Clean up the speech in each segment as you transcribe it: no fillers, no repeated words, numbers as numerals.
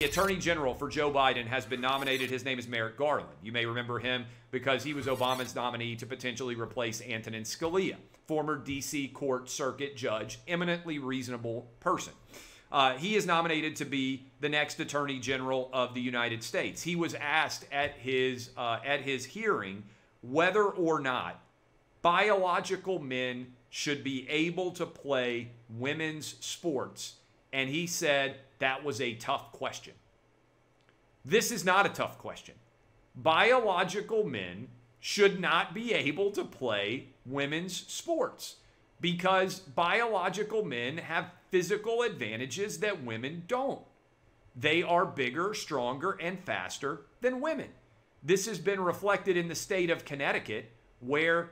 The Attorney General for Joe Biden has been nominated. His name is Merrick Garland. You may remember him because he was Obama's nominee to potentially replace Antonin Scalia, former D.C. Court Circuit judge, eminently reasonable person. He is nominated to be the next Attorney General of the United States. He was asked at his hearing whether or not biological men should be able to play women's sports, and he said that was a tough question. This is not a tough question. Biological men should not be able to play women's sports because biological men have physical advantages that women don't. They are bigger, stronger, and faster than women. This has been reflected in the state of Connecticut, where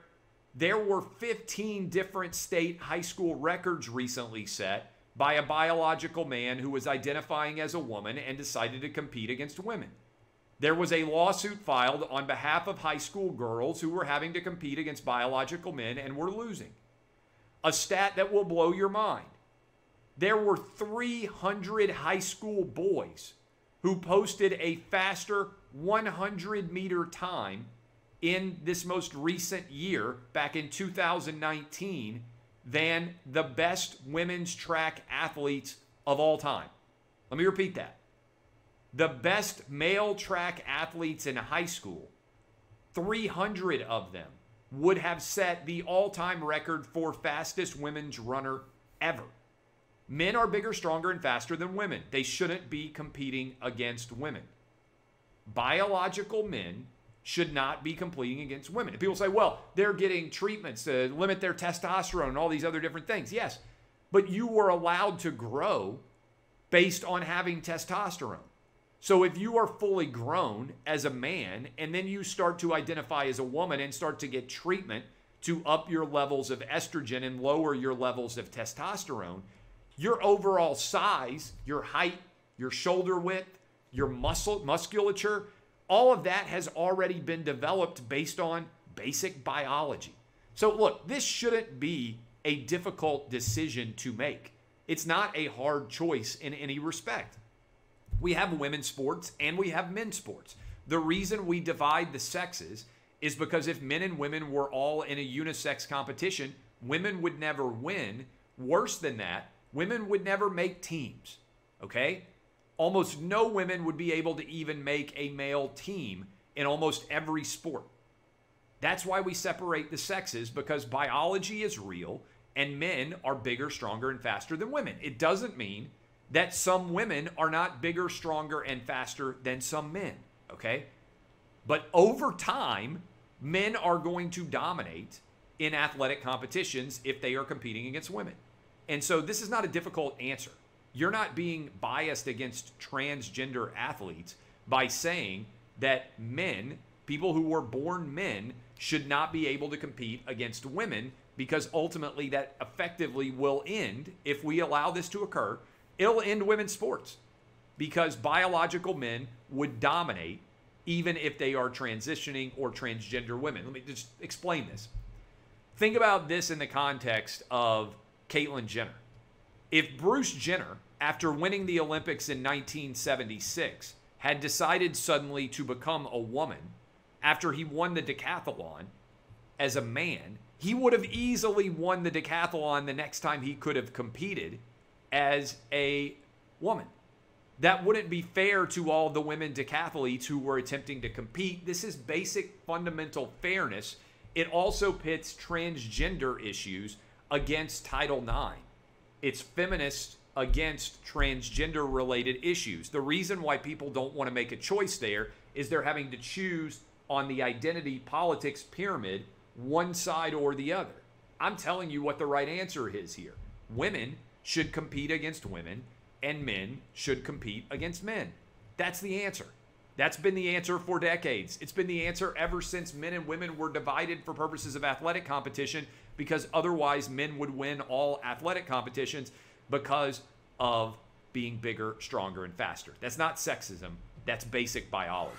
there were 15 different state high school records recently set by a biological man who was identifying as a woman and decided to compete against women. There was a lawsuit filed on behalf of high school girls who were having to compete against biological men and were losing. A stat that will blow your mind. There were 300 high school boys who posted a faster 100-meter time in this most recent year, back in 2019, than the best women's track athletes of all time. Let me repeat that. The best male track athletes in high school, 300 of them would have set the all-time record for fastest women's runner ever. Men are bigger, stronger, and faster than women. They shouldn't be competing against women. Biological men should not be competing against women. And people say, well, they're getting treatments to limit their testosterone and all these other different things. Yes, but you were allowed to grow based on having testosterone. So if you are fully grown as a man and then you start to identify as a woman and start to get treatment to up your levels of estrogen and lower your levels of testosterone, your overall size, your height, your shoulder width, your musculature, all of that has already been developed based on basic biology. So look, this shouldn't be a difficult decision to make. It's not a hard choice in any respect. We have women's sports and we have men's sports. The reason we divide the sexes is because if men and women were all in a unisex competition, women would never win. Worse than that, women would never make teams, okay? Almost no women would be able to even make a male team in almost every sport. That's why we separate the sexes, because biology is real and men are bigger, stronger, and faster than women. It doesn't mean that some women are not bigger, stronger, and faster than some men, okay? But over time, men are going to dominate in athletic competitions if they are competing against women. And so this is not a difficult answer. You're not being biased against transgender athletes by saying that men, people who were born men, should not be able to compete against women, because ultimately that effectively will end, if we allow this to occur, it'll end women's sports because biological men would dominate even if they are transitioning or transgender women. Let me just explain this. Think about this in the context of Caitlyn Jenner. If Bruce Jenner, after winning the Olympics in 1976, had decided suddenly to become a woman after he won the decathlon as a man, he would have easily won the decathlon the next time he could have competed as a woman. That wouldn't be fair to all the women decathletes who were attempting to compete. This is basic fundamental fairness. It also pits transgender issues against Title IX. It's feminist against transgender-related issues. The reason why people don't want to make a choice there is they're having to choose on the identity politics pyramid, one side or the other. I'm telling you what the right answer is here. Women should compete against women, and men should compete against men. That's the answer. That's been the answer for decades. It's been the answer ever since men and women were divided for purposes of athletic competition, because otherwise men would win all athletic competitions because of being bigger, stronger, and faster. That's not sexism. That's basic biology.